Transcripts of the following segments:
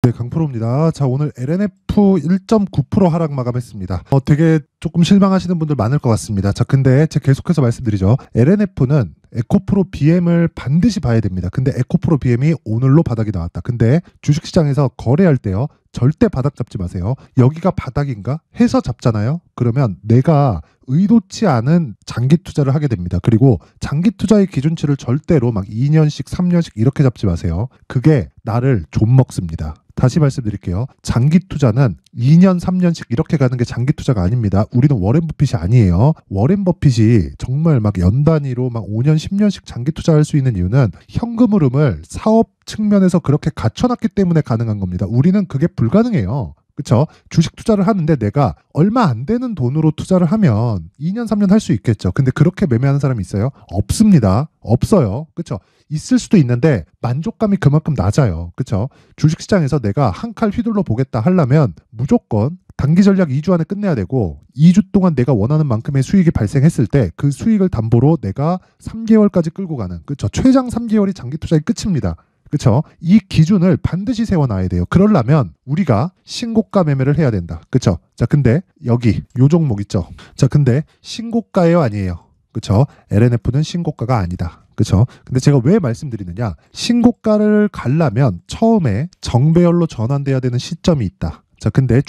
네, 강프로입니다. 자, 오늘 LNF 1.9% 하락 마감했습니다. 되게 조금 실망하시는 분들 많을 것 같습니다. 자, 근데 제가 계속해서 말씀드리죠. LNF는 에코프로 BM을 반드시 봐야 됩니다. 근데 에코프로 BM이 오늘로 바닥이 나왔다. 근데 주식시장에서 거래할 때요, 절대 바닥 잡지 마세요. 여기가 바닥인가 해서 잡잖아요. 그러면 내가 의도치 않은 장기 투자를 하게 됩니다. 그리고 장기 투자의 기준치를 절대로 막 2년씩 3년씩 이렇게 잡지 마세요. 그게 나를 좀 먹습니다. 다시 말씀드릴게요. 장기 투자는 2년, 3년씩 이렇게 가는 게 장기 투자가 아닙니다. 우리는 워렌 버핏이 아니에요. 워렌 버핏이 정말 막 연 단위로 막 5년, 10년씩 장기 투자할 수 있는 이유는 현금 흐름을 사업 측면에서 그렇게 갖춰놨기 때문에 가능한 겁니다. 우리는 그게 불가능해요. 그렇죠? 주식 투자를 하는데 내가 얼마 안 되는 돈으로 투자를 하면 2년, 3년 할 수 있겠죠. 근데 그렇게 매매하는 사람이 있어요? 없습니다. 없어요. 그렇죠? 있을 수도 있는데 만족감이 그만큼 낮아요. 그렇죠? 주식시장에서 내가 한 칼 휘둘러 보겠다 하려면 무조건 단기 전략 2주 안에 끝내야 되고 2주 동안 내가 원하는 만큼의 수익이 발생했을 때 그 수익을 담보로 내가 3개월까지 끌고 가는, 그렇죠? 최장 3개월이 장기 투자의 끝입니다. 그렇죠? 이 기준을 반드시 세워놔야 돼요. 그러려면 우리가 신고가 매매를 해야 된다. 그렇죠? 자, 근데 여기 요 종목 있죠? 자, 근데 신고가예요, 아니에요? 그렇죠? LNF는 신고가가 아니다. 그렇죠? 근데 제가 왜 말씀드리느냐? 신고가를 가려면 처음에 정배열로 전환돼야 되는 시점이 있다. 자, 근데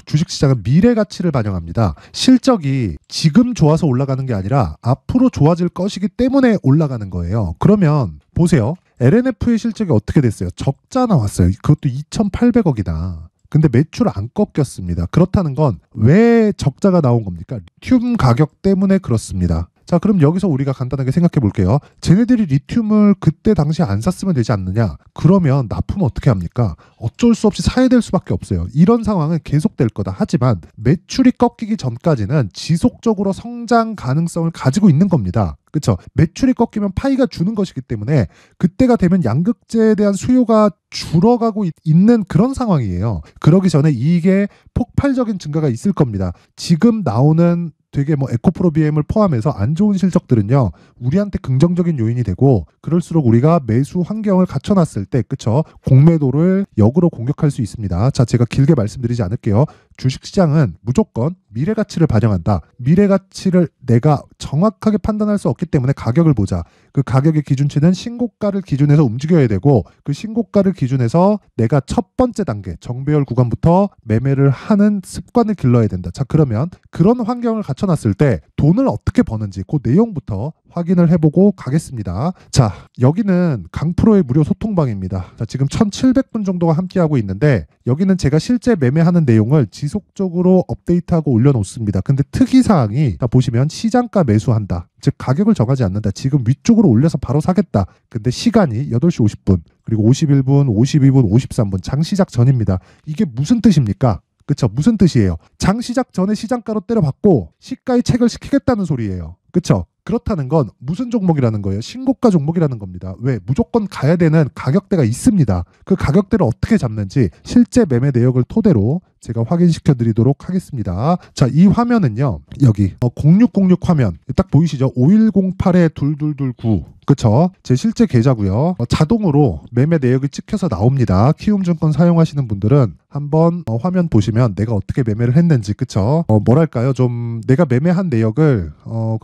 주식시장은 미래 가치를 반영합니다. 실적이 지금 좋아서 올라가는 게 아니라 앞으로 좋아질 것이기 때문에 올라가는 거예요. 그러면 보세요. LNF의 실적이 어떻게 됐어요? 적자 나왔어요. 그것도 2,800억이다. 근데 매출 안 꺾였습니다. 그렇다는 건 왜 적자가 나온 겁니까? 리튬 가격 때문에 그렇습니다. 자, 그럼 여기서 우리가 간단하게 생각해 볼게요. 쟤네들이 리튬을 그때 당시에 안 샀으면 되지 않느냐? 그러면 납품 어떻게 합니까? 어쩔 수 없이 사야 될 수밖에 없어요. 이런 상황은 계속될 거다. 하지만 매출이 꺾이기 전까지는 지속적으로 성장 가능성을 가지고 있는 겁니다. 그렇죠? 매출이 꺾이면 파이가 주는 것이기 때문에 그때가 되면 양극재에 대한 수요가 줄어가고 있는 그런 상황이에요. 그러기 전에 이게 폭발적인 증가가 있을 겁니다. 지금 나오는 되게 뭐 에코프로 BM을 포함해서 안 좋은 실적들은요, 우리한테 긍정적인 요인이 되고, 그럴수록 우리가 매수 환경을 갖춰놨을 때, 그쵸? 공매도를 역으로 공격할 수 있습니다. 자, 제가 길게 말씀드리지 않을게요. 주식시장은 무조건 미래 가치를 반영한다. 미래 가치를 내가 정확하게 판단할 수 없기 때문에 가격을 보자. 그 가격의 기준치는 신고가를 기준해서 움직여야 되고, 그 신고가를 기준해서 내가 첫 번째 단계 정배열 구간부터 매매를 하는 습관을 길러야 된다. 자, 그러면 그런 환경을 갖춰놨을 때 돈을 어떻게 버는지 그 내용부터 확인을 해보고 가겠습니다. 자, 여기는 강프로의 무료 소통방입니다. 자, 지금 1,700분 정도가 함께하고 있는데 여기는 제가 실제 매매하는 내용을 지속적으로 업데이트하고 올려놓습니다. 근데 특이사항이 자, 보시면 시장가 매수한다. 즉 가격을 정하지 않는다. 지금 위쪽으로 올려서 바로 사겠다. 근데 시간이 8시 50분, 그리고 51분, 52분, 53분 장시작 전입니다. 이게 무슨 뜻입니까? 그쵸? 무슨 뜻이에요? 장 시작 전에 시장가로 때려받고 시가의 책을 시키겠다는 소리예요. 그쵸? 그렇다는 건 무슨 종목이라는 거예요? 신고가 종목이라는 겁니다. 왜? 무조건 가야 되는 가격대가 있습니다. 그 가격대를 어떻게 잡는지 실제 매매 내역을 토대로 제가 확인시켜 드리도록 하겠습니다. 자, 이 화면은요, 여기 0606 화면 딱 보이시죠? 5108에 2229. 그쵸? 제 실제 계좌고요. 자동으로 매매 내역이 찍혀서 나옵니다. 키움증권 사용하시는 분들은 한번 화면 보시면 내가 어떻게 매매를 했는지, 그쵸? 뭐랄까요? 좀 내가 매매한 내역을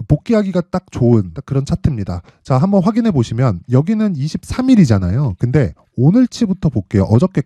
복귀하기가 딱 좋은 딱 그런 차트입니다. 자, 한번 확인해 보시면 여기는 23일이잖아요. 근데 오늘치부터 볼게요. 어저께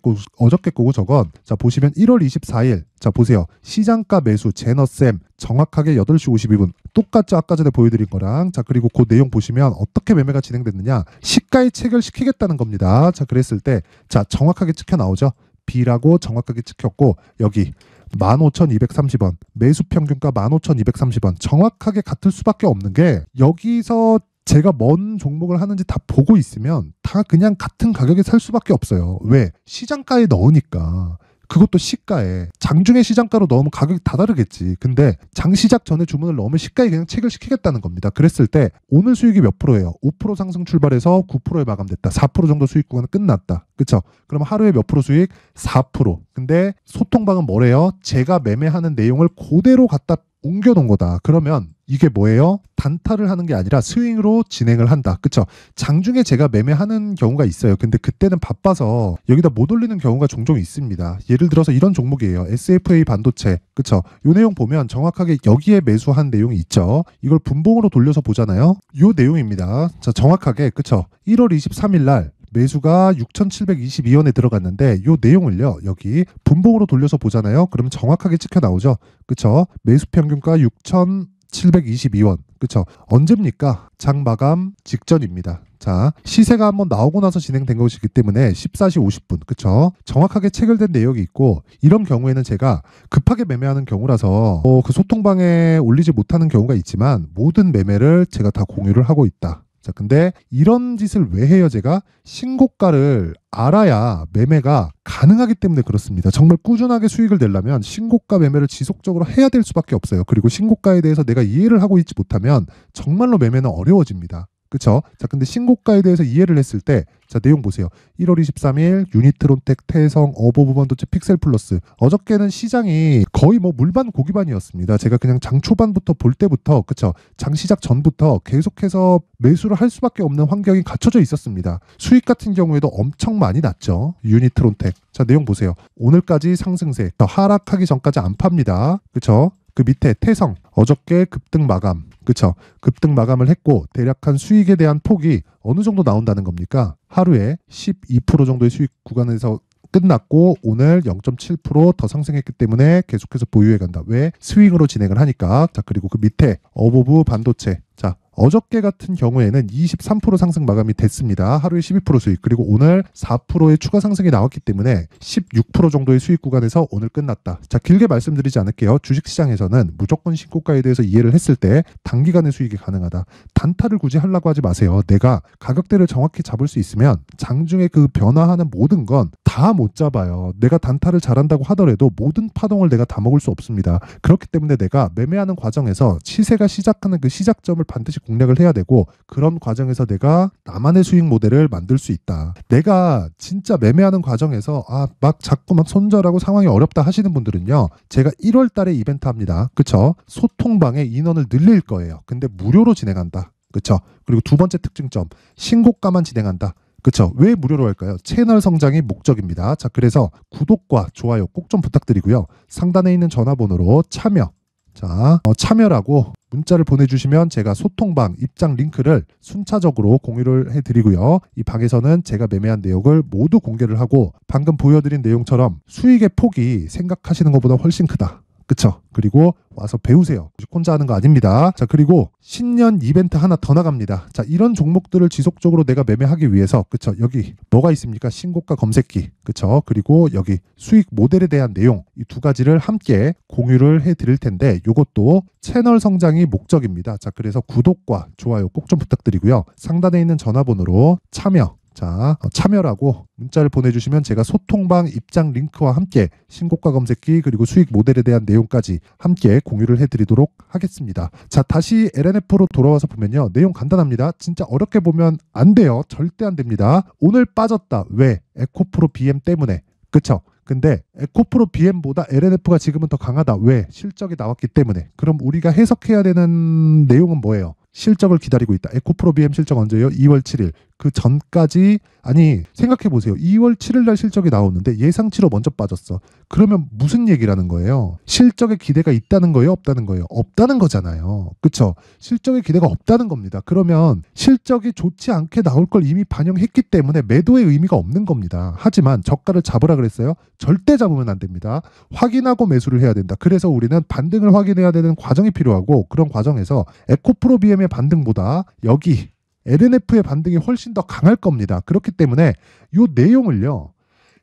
거고 저건. 자, 보시면 1월 24일. 자, 보세요. 시장가 매수 제너쌤 정확하게 8시 52분. 똑같죠? 아까 전에 보여드린 거랑. 자, 그리고 그 내용 보시면 어떻게 매매가 진행됐느냐. 시가의 체결시키겠다는 겁니다. 자, 그랬을 때 자, 정확하게 찍혀 나오죠? B라고 정확하게 찍혔고 여기 15,230원 매수 평균가 15,230원 정확하게 같을 수밖에 없는 게 여기서 제가 뭔 종목을 하는지 다 보고 있으면 다 그냥 같은 가격에 살 수밖에 없어요. 왜? 시장가에 넣으니까. 그것도 시가에. 장중에 시장가로 넣으면 가격이 다 다르겠지. 근데 장 시작 전에 주문을 넣으면 시가에 그냥 체결시키겠다는 겁니다. 그랬을 때 오늘 수익이 몇 프로예요? 5% 상승 출발해서 9%에 마감됐다. 4% 정도 수익 구간은 끝났다. 그쵸? 그럼 하루에 몇 프로 수익? 4%. 근데 소통방은 뭐래요? 제가 매매하는 내용을 그대로 갖다 옮겨 놓은 거다. 그러면 이게 뭐예요? 단타를 하는 게 아니라 스윙으로 진행을 한다. 그쵸? 장중에 제가 매매하는 경우가 있어요. 근데 그때는 바빠서 여기다 못 올리는 경우가 종종 있습니다. 예를 들어서 이런 종목이에요. SFA 반도체. 그쵸? 요 내용 보면 정확하게 여기에 매수한 내용이 있죠. 이걸 분봉으로 돌려서 보잖아요. 요 내용입니다. 자, 정확하게 그쵸? 1월 23일 날 매수가 6,722원에 들어갔는데 요 내용을요 여기 분봉으로 돌려서 보잖아요. 그러면 정확하게 찍혀 나오죠. 그쵸? 매수 평균가 6,722원. 그쵸? 언제입니까? 장 마감 직전입니다. 자, 시세가 한번 나오고 나서 진행된 것이기 때문에 14시 50분. 그쵸? 정확하게 체결된 내역이 있고 이런 경우에는 제가 급하게 매매하는 경우라서 그 소통방에 올리지 못하는 경우가 있지만 모든 매매를 제가 다 공유를 하고 있다. 자, 근데 이런 짓을 왜 해요? 제가 신고가를 알아야 매매가 가능하기 때문에 그렇습니다. 정말 꾸준하게 수익을 내려면 신고가 매매를 지속적으로 해야 될 수밖에 없어요. 그리고 신고가에 대해서 내가 이해를 하고 있지 못하면 정말로 매매는 어려워집니다. 그쵸? 자, 근데 신고가에 대해서 이해를 했을 때, 자, 내용 보세요. 1월 23일 유니트론텍, 태성, 어버브 반도체, 픽셀 플러스. 어저께는 시장이 거의 뭐 물반 고기반이었습니다. 제가 그냥 장 초반부터 볼 때부터, 그쵸? 장 시작 전부터 계속해서 매수를 할 수밖에 없는 환경이 갖춰져 있었습니다. 수익 같은 경우에도 엄청 많이 났죠. 유니트론텍. 자, 내용 보세요. 오늘까지 상승세. 하락하기 전까지 안 팝니다. 그쵸? 그 밑에 태성. 어저께 급등 마감. 그쵸? 급등 마감을 했고 대략한 수익에 대한 폭이 어느 정도 나온다는 겁니까? 하루에 12% 정도의 수익 구간에서 끝났고 오늘 0.7% 더 상승했기 때문에 계속해서 보유해 간다. 왜? 스윙으로 진행을 하니까. 자, 그리고 그 밑에 어버브 반도체. 자, 어저께 같은 경우에는 23% 상승 마감이 됐습니다. 하루에 12% 수익. 그리고 오늘 4%의 추가 상승이 나왔기 때문에 16% 정도의 수익 구간에서 오늘 끝났다. 자, 길게 말씀드리지 않을게요. 주식시장에서는 무조건 신고가에 대해서 이해를 했을 때 단기간의 수익이 가능하다. 단타를 굳이 하려고 하지 마세요. 내가 가격대를 정확히 잡을 수 있으면 장중에 그 변화하는 모든 건 다 못 잡아요. 내가 단타를 잘한다고 하더라도 모든 파동을 내가 다 먹을 수 없습니다. 그렇기 때문에 내가 매매하는 과정에서 시세가 시작하는 그 시작점을 반드시 공략을 해야 되고 그런 과정에서 내가 나만의 수익 모델을 만들 수 있다. 내가 진짜 매매하는 과정에서 막 자꾸 막 손절하고 상황이 어렵다 하시는 분들은요. 제가 1월 달에 이벤트 합니다. 그쵸? 소통방에 인원을 늘릴 거예요. 근데 무료로 진행한다. 그쵸? 그리고 두 번째 특징점, 신고가만 진행한다. 그쵸? 왜 무료로 할까요? 채널 성장이 목적입니다. 자, 그래서 구독과 좋아요 꼭 좀 부탁드리고요. 상단에 있는 전화번호로 참여. 자, 참여라고 문자를 보내주시면 제가 소통방 입장 링크를 순차적으로 공유를 해드리고요. 이 방에서는 제가 매매한 내역을 모두 공개를 하고 방금 보여드린 내용처럼 수익의 폭이 생각하시는 것보다 훨씬 크다. 그쵸? 그리고 와서 배우세요. 혼자 하는 거 아닙니다. 자, 그리고 신년 이벤트 하나 더 나갑니다. 자, 이런 종목들을 지속적으로 내가 매매하기 위해서, 그쵸? 여기 뭐가 있습니까? 신고가 검색기. 그쵸? 그리고 여기 수익 모델에 대한 내용, 이 두 가지를 함께 공유를 해 드릴 텐데, 요것도 채널 성장이 목적입니다. 자, 그래서 구독과 좋아요 꼭 좀 부탁드리고요. 상단에 있는 전화번호로 참여. 자, 참여라고 문자를 보내주시면 제가 소통방 입장 링크와 함께 신고가 검색기 그리고 수익 모델에 대한 내용까지 함께 공유를 해드리도록 하겠습니다. 자, 다시 LNF로 돌아와서 보면요. 내용 간단합니다. 진짜 어렵게 보면 안 돼요. 절대 안 됩니다. 오늘 빠졌다. 왜? 에코프로 BM 때문에. 그쵸? 근데 에코프로 BM보다 LNF가 지금은 더 강하다. 왜? 실적이 나왔기 때문에. 그럼 우리가 해석해야 되는 내용은 뭐예요? 실적을 기다리고 있다. 에코프로 BM 실적 언제예요? 2월 7일. 그 전까지 아니 생각해보세요. 2월 7일 날 실적이 나오는데 예상치로 먼저 빠졌어. 그러면 무슨 얘기라는 거예요? 실적에 기대가 있다는 거예요? 없다는 거예요? 없다는 거잖아요. 그쵸? 실적에 기대가 없다는 겁니다. 그러면 실적이 좋지 않게 나올 걸 이미 반영했기 때문에 매도의 의미가 없는 겁니다. 하지만 저가를 잡으라 그랬어요? 절대 잡으면 안 됩니다. 확인하고 매수를 해야 된다. 그래서 우리는 반등을 확인해야 되는 과정이 필요하고 그런 과정에서 에코프로 BM의 반등보다 여기 LNF의 반등이 훨씬 더 강할 겁니다. 그렇기 때문에 이 내용을요.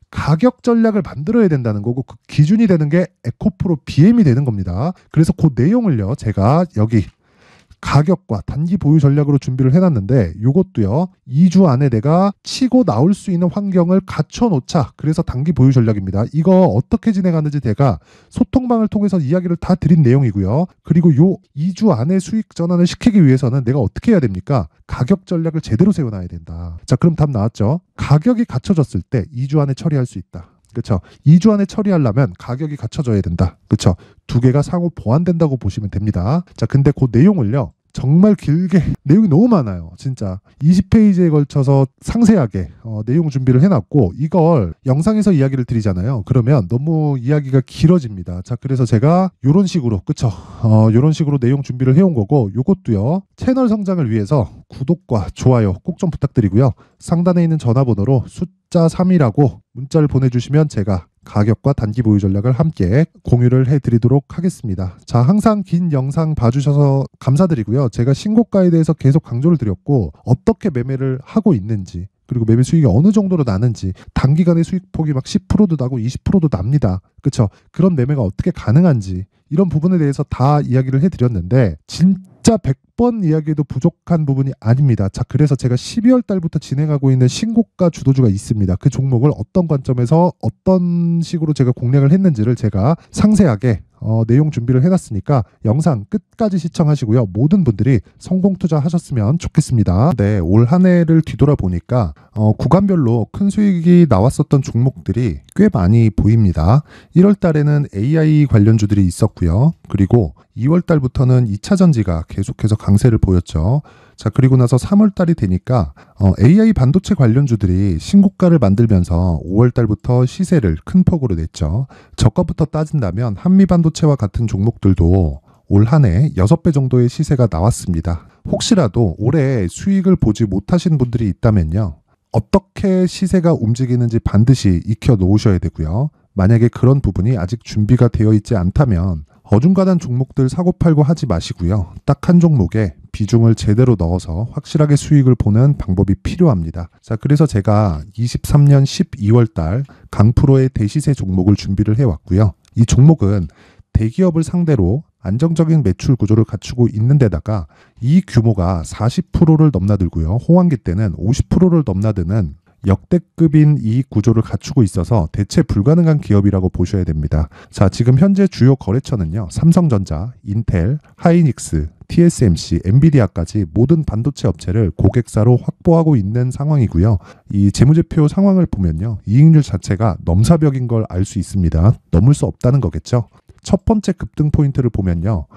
가격 전략을 만들어야 된다는 거고 그 기준이 되는 게 에코프로 BM이 되는 겁니다. 그래서 그 내용을요. 제가 여기 가격과 단기 보유 전략으로 준비를 해놨는데 이것도요 2주 안에 내가 치고 나올 수 있는 환경을 갖춰 놓자. 그래서 단기 보유 전략입니다. 이거 어떻게 진행하는지 제가 소통방을 통해서 이야기를 다 드린 내용이고요. 그리고 요 2주 안에 수익 전환을 시키기 위해서는 내가 어떻게 해야 됩니까? 가격 전략을 제대로 세워놔야 된다. 자, 그럼 답 나왔죠? 가격이 갖춰졌을 때 2주 안에 처리할 수 있다. 그쵸? 2주 안에 처리하려면 가격이 갖춰져야 된다. 그쵸? 두 개가 상호 보완된다고 보시면 됩니다. 자, 근데 그 내용을요. 정말 길게 내용이 너무 많아요. 진짜 20페이지에 걸쳐서 상세하게 내용 준비를 해놨고 이걸 영상에서 이야기를 드리잖아요. 그러면 너무 이야기가 길어집니다. 자, 그래서 제가 이런 식으로 그쵸? 이런 식으로 내용 준비를 해온 거고 요것도요. 채널 성장을 위해서 구독과 좋아요 꼭 좀 부탁드리고요. 상단에 있는 전화번호로 숫자 3이라고 문자를 보내주시면 제가 가격과 단기 보유 전략을 함께 공유를 해드리도록 하겠습니다. 자, 항상 긴 영상 봐주셔서 감사드리고요. 제가 신고가에 대해서 계속 강조를 드렸고 어떻게 매매를 하고 있는지 그리고 매매 수익이 어느 정도로 나는지 단기간에 수익폭이 막 10%도 나고 20%도 납니다. 그쵸? 그런 매매가 어떻게 가능한지 이런 부분에 대해서 다 이야기를 해드렸는데 진짜 100번 이야기해도 부족한 부분이 아닙니다. 자, 그래서 제가 12월 달부터 진행하고 있는 신고가 주도주가 있습니다. 그 종목을 어떤 관점에서 어떤 식으로 제가 공략을 했는지를 제가 상세하게 내용 준비를 해놨으니까 영상 끝까지 시청하시고요. 모든 분들이 성공 투자하셨으면 좋겠습니다. 네, 올 한 해를 뒤돌아보니까 구간별로 큰 수익이 나왔었던 종목들이 꽤 많이 보입니다. 1월 달에는 AI 관련주들이 있었고요. 그리고 2월 달부터는 2차 전지가 계속해서 강세를 보였죠. 자, 그리고 나서 3월 달이 되니까 AI 반도체 관련주들이 신고가를 만들면서 5월 달부터 시세를 큰 폭으로 냈죠. 저가부터 따진다면 한미반도체와 같은 종목들도 올 한 해 6배 정도의 시세가 나왔습니다. 혹시라도 올해 수익을 보지 못하신 분들이 있다면요. 어떻게 시세가 움직이는지 반드시 익혀 놓으셔야 되고요. 만약에 그런 부분이 아직 준비가 되어 있지 않다면 어중간한 종목들 사고팔고 하지 마시고요. 딱 한 종목에 비중을 제대로 넣어서 확실하게 수익을 보는 방법이 필요합니다. 자, 그래서 제가 23년 12월 달 강프로의 대시세 종목을 준비를 해왔고요. 이 종목은 대기업을 상대로 안정적인 매출 구조를 갖추고 있는 데다가 이 규모가 40%를 넘나들고요. 호황기 때는 50%를 넘나드는 역대급인 이익 구조를 갖추고 있어서 대체 불가능한 기업이라고 보셔야 됩니다. 자, 지금 현재 주요 거래처는요. 삼성전자, 인텔, 하이닉스, TSMC, 엔비디아까지 모든 반도체 업체를 고객사로 확보하고 있는 상황이고요. 이 재무제표 상황을 보면요. 이익률 자체가 넘사벽인 걸 알 수 있습니다. 넘을 수 없다는 거겠죠. 첫 번째 급등 포인트를 보면요.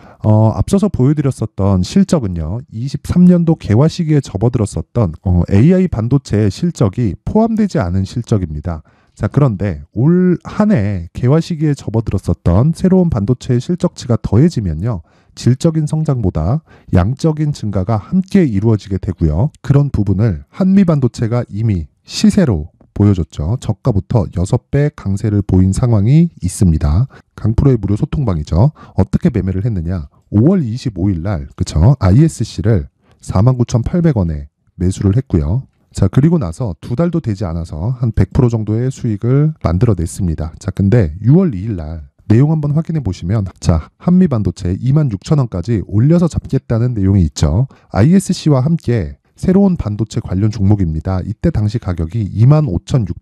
앞서서 보여드렸었던 실적은요. 23년도 개화 시기에 접어들었었던 AI 반도체의 실적이 포함되지 않은 실적입니다. 자, 그런데 올 한 해 개화 시기에 접어들었었던 새로운 반도체의 실적치가 더해지면요. 질적인 성장보다 양적인 증가가 함께 이루어지게 되고요. 그런 부분을 한미반도체가 이미 시세로 보여줬죠. 저가부터 6배 강세를 보인 상황이 있습니다. 강프로의 무료 소통방이죠. 어떻게 매매를 했느냐. 5월 25일 날 그쵸? ISC를 49,800원에 매수를 했고요. 자, 그리고 나서 두 달도 되지 않아서 한 100% 정도의 수익을 만들어냈습니다. 자, 근데 6월 2일 날 내용 한번 확인해 보시면 자, 한미반도체 26,000원까지 올려서 잡겠다는 내용이 있죠. ISC와 함께 새로운 반도체 관련 종목입니다. 이때 당시 가격이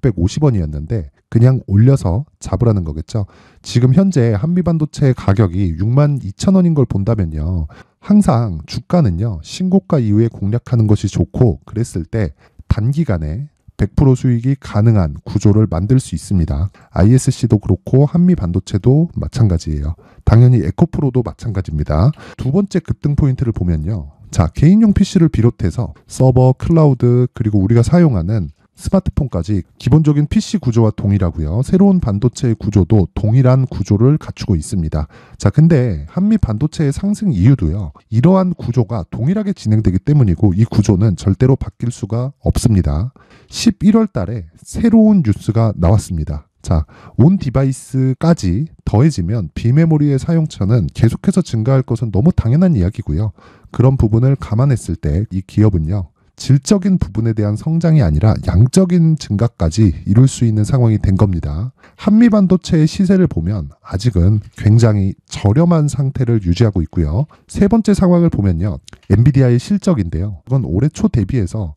25,650원이었는데 그냥 올려서 잡으라는 거겠죠. 지금 현재 한미반도체 가격이 62,000원인 걸 본다면요. 항상 주가는요. 신고가 이후에 공략하는 것이 좋고 그랬을 때 단기간에 100% 수익이 가능한 구조를 만들 수 있습니다. ISC도 그렇고 한미반도체도 마찬가지예요. 당연히 에코프로도 마찬가지입니다. 두 번째 급등 포인트를 보면요. 자, 개인용 PC를 비롯해서 서버, 클라우드, 그리고 우리가 사용하는 스마트폰까지 기본적인 PC 구조와 동일하고요. 새로운 반도체의 구조도 동일한 구조를 갖추고 있습니다. 자, 근데 한미 반도체의 상승 이유도요. 이러한 구조가 동일하게 진행되기 때문이고 이 구조는 절대로 바뀔 수가 없습니다. 11월 달에 새로운 뉴스가 나왔습니다. 자, 온 디바이스까지 더해지면 비메모리의 사용처는 계속해서 증가할 것은 너무 당연한 이야기고요. 그런 부분을 감안했을 때 이 기업은요. 질적인 부분에 대한 성장이 아니라 양적인 증가까지 이룰 수 있는 상황이 된 겁니다. 한미반도체의 시세를 보면 아직은 굉장히 저렴한 상태를 유지하고 있고요. 세 번째 상황을 보면요. 엔비디아의 실적인데요. 이건 올해 초 대비해서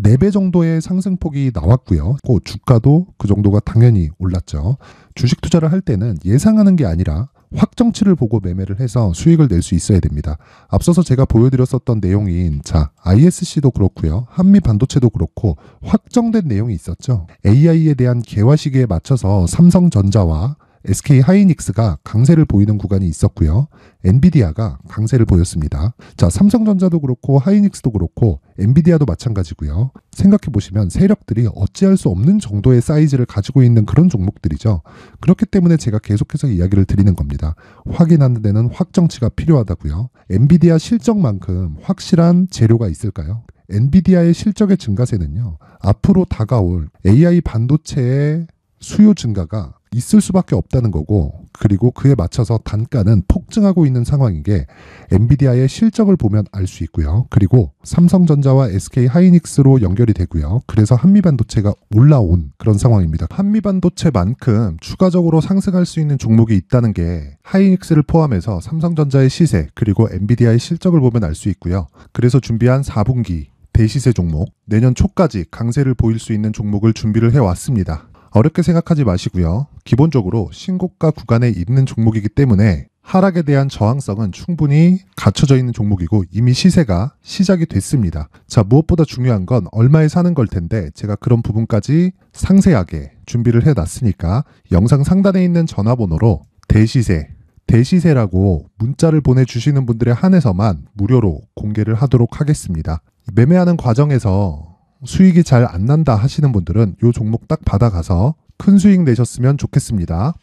4배 정도의 상승폭이 나왔고요. 주가도 그 정도가 당연히 올랐죠. 주식 투자를 할 때는 예상하는 게 아니라 확정치를 보고 매매를 해서 수익을 낼 수 있어야 됩니다. 앞서서 제가 보여드렸었던 내용인 ISC도 그렇고요. 한미반도체도 그렇고 확정된 내용이 있었죠. AI에 대한 개화 시기에 맞춰서 삼성전자와 SK 하이닉스가 강세를 보이는 구간이 있었고요. 엔비디아가 강세를 보였습니다. 삼성전자도 그렇고 하이닉스도 그렇고 엔비디아도 마찬가지고요. 생각해 보시면 세력들이 어찌할 수 없는 정도의 사이즈를 가지고 있는 그런 종목들이죠. 그렇기 때문에 제가 계속해서 이야기를 드리는 겁니다. 확인하는 데는 확정치가 필요하다고요. 엔비디아 실적만큼 확실한 재료가 있을까요? 엔비디아의 실적의 증가세는요. 앞으로 다가올 AI 반도체의 수요 증가가 있을 수밖에 없다는 거고, 그리고 그에 맞춰서 단가는 폭증하고 있는 상황인 게 엔비디아의 실적을 보면 알 수 있고요. 그리고 삼성전자와 SK 하이닉스로 연결이 되고요. 그래서 한미반도체가 올라온 그런 상황입니다. 한미반도체만큼 추가적으로 상승할 수 있는 종목이 있다는 게 하이닉스를 포함해서 삼성전자의 시세 그리고 엔비디아의 실적을 보면 알 수 있고요. 그래서 준비한 4분기 대시세 종목, 내년 초까지 강세를 보일 수 있는 종목을 준비를 해왔습니다. 어렵게 생각하지 마시고요. 기본적으로 신고가 구간에 있는 종목이기 때문에 하락에 대한 저항성은 충분히 갖춰져 있는 종목이고 이미 시세가 시작이 됐습니다. 무엇보다 중요한 건 얼마에 사는 걸 텐데 제가 그런 부분까지 상세하게 준비를 해놨으니까 영상 상단에 있는 전화번호로 대시세라고 문자를 보내주시는 분들에 한해서만 무료로 공개를 하도록 하겠습니다. 매매하는 과정에서 수익이 잘 안 난다 하시는 분들은 이 종목 딱 받아가서 큰 수익 내셨으면 좋겠습니다.